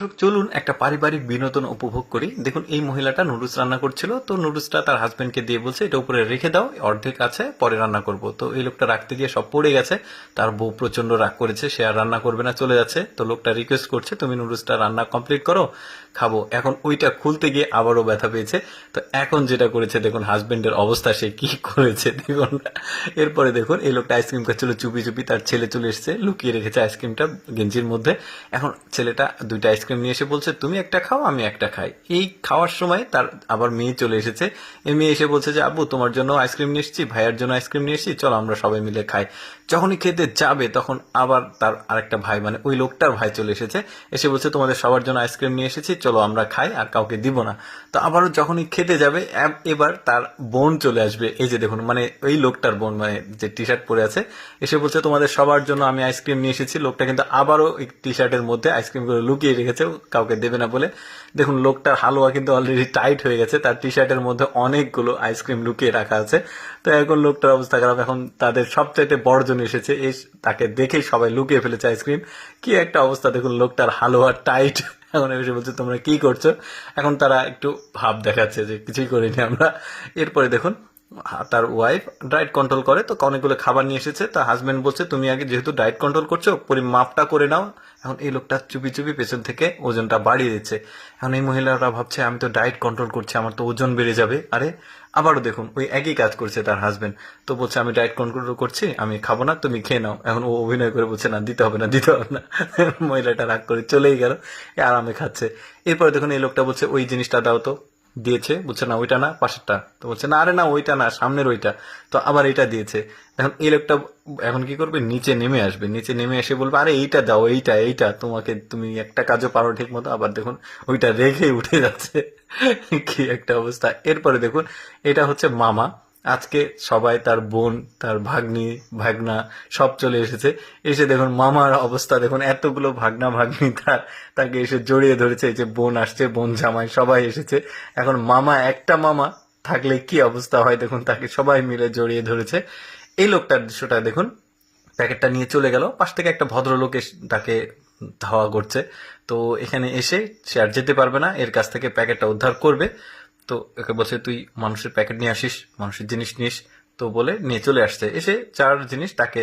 চলুন একটা পারিবারিক বিনোদন উপভোগ করি। দেখুন এই মহিলাটা নুডলস রান্না করছিল, তো নুডলসটা তার হাজবেন্ডকে দিয়ে বলছে এটা উপরে রেখে দাও, অর্ধেক আছে পরে রান্না করব। তো এই লোকটা রাখতে গিয়ে সব পড়ে গেছে, তার বউ প্রচন্ড রাগ করেছে, সে আর রান্না করবে না, চলে যাচ্ছে। তো লোকটা রিকোয়েস্ট করছে তুমি নুডলসটা রান্না কমপ্লিট করো, খাবো। এখন ওইটা খুলতে গিয়ে আবারও ব্যথা পেয়েছে। তো এখন যেটা করেছে দেখুন হাজবেন্ডের অবস্থা, সে কি করেছে দেখুন। এরপরে দেখুন এই লোকটা আইসক্রিম খাচ্ছিল চুপি চুপি, তার ছেলে চলে এসেছে, লুকিয়ে রেখেছে আইসক্রিমটা গেঞ্জির মধ্যে। এখন ছেলেটা দুইটা আইসক্রিম নিয়ে এসে বলছে তুমি একটা খাও আমি একটা খাই। এই খাওয়ার সময় তার আবার মেয়ে চলে এসেছে, এই মেয়ে এসে বলছে যে আব্বু তোমার জন্য আইসক্রিম নিয়ে এসেছি, ভাইয়ের জন্য আইসক্রিম নিয়ে এসেছি, চলো আমরা সবাই মিলে খাই। যখনই খেতে যাবে তখন আবার তার আরেকটা ভাই, মানে ওই লোকটার ভাই চলে এসেছে, এসে বলছে তোমাদের সবার জন্য আইসক্রিম নিয়ে এসেছি, চলো আমরা খাই, আর কাউকে দিব না। তো আবারও যখনই খেতে যাবে এবার তার বোন চলে আসবে, এই যে দেখুন মানে ওই লোকটার বোন, মানে যে টি শার্ট পরে আছে, এসে বলছে তোমাদের সবার জন্য আমি আইসক্রিম নিয়ে এসেছি। লোকটা কিন্তু আবারও এই টি শার্টের মধ্যে আইসক্রিম করে লুকিয়ে রেখেছে কাউকে দেবে না বলে। দেখুন লোকটার হালুয়া কিন্তু অলরেডি টাইট হয়ে গেছে, তার টি শার্টের মধ্যে অনেকগুলো আইসক্রিম লুকিয়ে রাখা আছে। তো এখন লোকটার অবস্থা খারাপ, এখন তাদের সবচাইতে বড়জন এসেছে, এই তাকে দেখেই সবাই লুকিয়ে ফেলেছে আইসক্রিম। কি একটা অবস্থা দেখুন, লোকটার হালুয়া টাইট। এখন এসে বলছে তোমরা কি করছো, এখন তারা একটু ভাব দেখাচ্ছে যে কিছুই করিনি আমরা। এরপরে দেখুন তার ওয়াইফ ডায়েট কন্ট্রোল করে, তো অনেকগুলো খাবার নিয়ে এসেছে, তার হাজবেন্ড বলছে তুমি আগে যেহেতু ডায়েট কন্ট্রোল করছো মাপটা করে নাও। এখন এই লোকটা চুপি চুপি পেছন থেকে ওজনটা বাড়িয়ে দিচ্ছে। এখন এই মহিলারা ভাবছে আমি তো ডায়েট কন্ট্রোল করছি, আমার তো ওজন বেড়ে যাবে। আরে আবারও দেখুন ওই একই কাজ করছে তার হাজবেন্ড, তো বলছে আমি ডায়েট কন্ট্রোল করছি, আমি খাবো না, তুমি খেয়ে নাও। এখন ও অভিনয় করে বলছে না দিতে হবে না দিতে হবে না। মহিলাটা রাগ করে চলেই গেল, আরামে খাচ্ছে। এরপরে দেখুন এই লোকটা বলছে ওই জিনিসটা দাও তো, দিয়েছে, বলছে না ওইটা না পাশেরটা, তো বলছে না আরে না ওইটা না সামনের ওইটা, তো আবার এইটা দিয়েছে। এখন এই লোকটা এখন কি করবে, নিচে নেমে আসবে, নিচে নেমে এসে বলবে আরে এইটা দাও, এইটা এইটা তোমাকে, তুমি একটা কাজও পারো ঠিক মতো। আবার দেখুন ওইটা রেখে উঠে যাচ্ছে। কি একটা অবস্থা। এরপরে দেখুন এটা হচ্ছে মামা, আজকে সবাই তার বোন তার ভাগ্নি ভাগনা সব চলে এসেছে। এসে দেখুন মামার অবস্থা দেখুন, এতগুলো ভাগনা ভাগ্নি তাকে এসে জড়িয়ে ধরেছে, এই যে বোন আসছে, বোন জামাই সবাই এসেছে। এখন মামা একটা মামা থাকলে কি অবস্থা হয় দেখুন, তাকে সবাই মিলে জড়িয়ে ধরেছে। এই লোকটার দৃশ্যটা দেখুন, প্যাকেটটা নিয়ে চলে গেল, পাশ থেকে একটা ভদ্রলোক তাকে ধাওয়া করছে। তো এখানে এসে সে আর যেতে পারবে না, এর কাছ থেকে প্যাকেটটা উদ্ধার করবে। তো একে বলছে তুই মানুষের প্যাকেট নিয়ে আসিস, মানুষের জিনিস নিস, তো বলে নিয়ে চলে আসছে। এসে চার জিনিস তাকে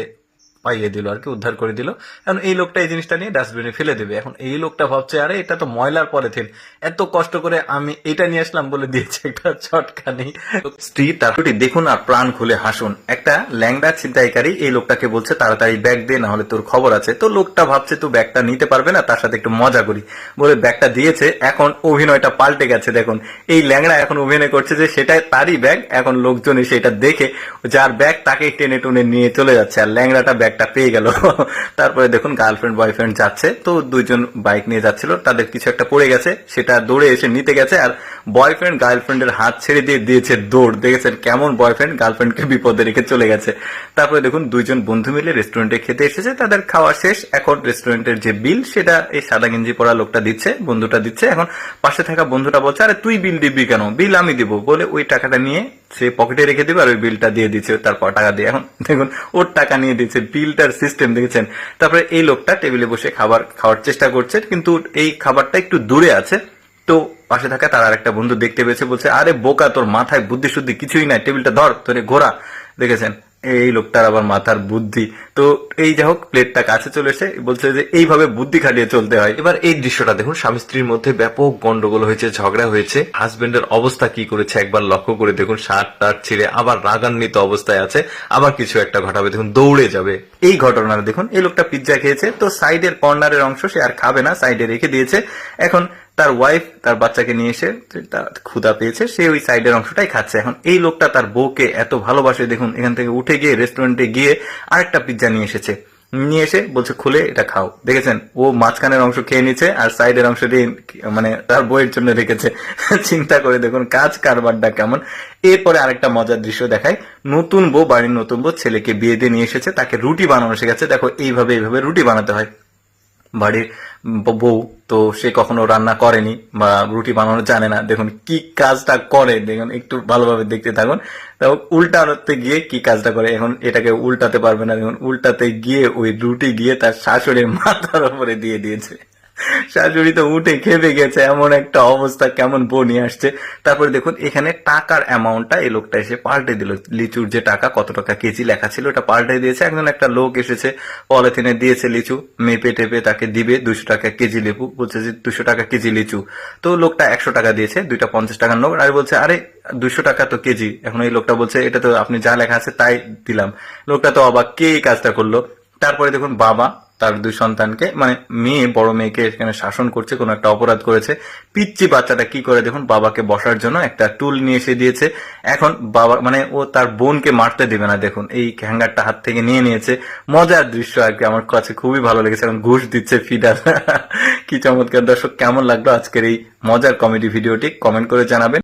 পাইয়ে দিল আর কি, উদ্ধার করে দিল। এখন এই লোকটা এই জিনিসটা নিয়ে ডাস্টবিনে ফেলে দেবে। এখন এই লোকটা ভাবছে আরে এটা তো ময়লার পলিথিন, এত কষ্ট করে আমি এটা নিয়ে আসলাম বলে দিয়েছে একটা চটকানি। স্ত্রী তার দেখুন আর প্রাণ খুলে হাসুন, একটা ল্যাংড়া ছিনতাইকারী এই লোকটাকে বলছে তাড়াতাড়ি ব্যাগ দে না হলে তোর খবর আছে। তো লোকটা ভাবছে তো ব্যাগটা নিতে পারবে না, তার সাথে একটু মজা করি বলে ব্যাগটা দিয়েছে। এখন অভিনয়টা পাল্টে গেছে, দেখুন এই ল্যাংড়া এখন অভিনয় করছে যে সেটা তারই ব্যাগ। এখন লোকজন এসে এটা দেখে যার ব্যাগ তাকে টেনে টুনে নিয়ে চলে যাচ্ছে, আর ল্যাংড়াটা ব্যাগটা পেয়ে গেল। তারপরে দেখুন গার্লফ্রেন্ড বয়ফ্রেন্ড যাচ্ছে, তো দুইজন বাইক নিয়ে যাচ্ছিল, তাদের কিছু একটা পড়ে গেছে, সেটা দৌড়ে এসে নিতে গেছে, আর বয়ফ্রেন্ড গার্লফ্রেন্ডের হাত ছেড়ে দিয়ে দিয়েছে দৌড়। দেখেছেন কেমন বয়ফ্রেন্ড গার্লফ্রেন্ডকে বিপদে রেখে চলে গেছে। তারপরে দেখুন দুইজন বন্ধু মিলে রেস্টুরেন্টে খেতে এসেছে, তাদের খাওয়া শেষ। এখন রেস্টুরেন্টের যে বিল সেটা এই সাদা গেঞ্জি পরা লোকটা দিচ্ছে, বন্ধুটা দিচ্ছে। এখন পাশে থাকা বন্ধুটা বলছে আরে তুই বিল দিবি কেন, বিল আমি দিব বলে ওই টাকাটা নিয়ে সে পকেটে রেখে দিবে, আর ওই বিলটা দিয়ে দিচ্ছে তারপর টাকা দিয়ে। এখন দেখুন ওর টাকা নিয়ে দিচ্ছে, বিলটার সিস্টেম দেখেছেন। তারপরে এই লোকটা টেবিলে বসে খাওয়ার চেষ্টা করছে, কিন্তু এই খাবারটা একটু দূরে আছে। তো পাশে থাকা তার আরেকটা বন্ধু দেখতে পেয়েছে, বলছে আরে বোকা তোর মাথায় বুদ্ধি শুদ্ধি কিছুই নাই, টেবিলটা ধর তোরে ঘোরা। দেখেছেন এই লোকটার আবার মাথার বুদ্ধি। তো এই যাই হোক প্লেটটা কাছে চলে এসে বলছে যে এইভাবে বুদ্ধি খাটিয়ে চলতে হয়। এবার এই দৃশ্যটা দেখুন, স্বামী স্ত্রীর মধ্যে ব্যাপক গন্ডগোল হয়েছে, ঝগড়া হয়েছে। হাজবেন্ডের অবস্থা কি করেছে একবার লক্ষ্য করে দেখুন, শার্ট টার্ট ছিঁড়ে আবার রাগান্বিত অবস্থায় আছে, আবার কিছু একটা ঘটাবে দেখুন দৌড়ে যাবে। এই ঘটনাটা দেখুন, এই লোকটা পিৎজা খেয়েছে, তো সাইডের কর্নারের অংশ সে আর খাবে না, সাইডে রেখে দিয়েছে। এখন তার ওয়াইফ তার বাচ্চাকে নিয়ে এসে ক্ষুধা পেয়েছে, সে ওই সাইডের অংশটাই খাচ্ছে। এখন এই লোকটা তার বউকে এত ভালোবাসে দেখুন, এখান থেকে উঠে গিয়ে রেস্টুরেন্টে গিয়ে আরেকটা পিৎজা নিয়ে এসেছে, নিয়ে এসে বলছে খুলে এটা খাও। দেখেছেন ও মাঝখানের অংশ খেয়ে নিচ্ছে আর সাইডের অংশ দিয়ে মানে তার বউয়ের জন্য রেখেছে। চিন্তা করে দেখুন কাজ কারবারটা কেমন। এরপরে আরেকটা মজার দৃশ্য দেখায়, নতুন বউ, বাড়ির নতুন বউ ছেলেকে বিয়ে দিয়ে নিয়ে এসেছে, তাকে রুটি বানানো শিখেছে। দেখো এইভাবে রুটি বানাতে হয়। বাড়ির বউ তো সে কখনো রান্না করেনি বা রুটি বানানো জানে না, দেখুন কি কাজটা করে দেখুন, একটু ভালোভাবে দেখতে থাকুন। উল্টাতে গিয়ে কি কাজটা করে, এখন এটাকে উল্টাতে পারবে না, দেখুন উল্টাতে গিয়ে ওই রুটি গিয়ে তার শাশুড়ির মাথার উপরে দিয়ে দিয়েছে। শাশুড়ি তো উঠে খেপে গেছে, এমন একটা অবস্থা, কেমন বউ নিয়ে আসছে। তারপরে দেখুন এখানে টাকার অ্যামাউন্টটা এই লোকটা এসে পাল্টে দিল, লিচুর যে টাকা কত টাকা কেজি লেখা ছিল ওটা পাল্টে দিয়েছে। একজন একটা লোক এসেছে, পলিথিনে দিয়েছে লিচু, মেপে টেপে তাকে দিবে 200 টাকা কেজি লেবু, বলছে যে 200 টাকা কেজি লিচু। তো লোকটা 100 টাকা দিয়েছে, দুইটা 50 টাকার নোট, আর বলছে আরে 200 টাকা তো কেজি। এখন এই লোকটা বলছে এটা তো আপনি যা লেখা আছে তাই দিলাম। লোকটা তো অবাক, কে এই কাজটা করলো। তারপরে দেখুন বাবা তার দুই সন্তানকে, মানে মেয়ে বড় মেয়েকে এখানে শাসন করছে, কোনো একটা অপরাধ করেছে। পিচ্চি বাচ্চাটা কি করে দেখুন, বাবাকে বসার জন্য একটা টুল নিয়ে এসে দিয়েছে। এখন বাবা মানে ও তার বোনকে মারতে দেবে না, দেখুন এই হ্যাঙ্গারটা হাত থেকে নিয়ে নিয়েছে। মজার দৃশ্য আর কি, আমার কাছে খুবই ভালো লেগেছে। এখন ঘুষ দিচ্ছে ফিডার। কি চমৎকার। দর্শক, কেমন লাগলো আজকের এই মজার কমেডি ভিডিওটি কমেন্ট করে জানাবেন।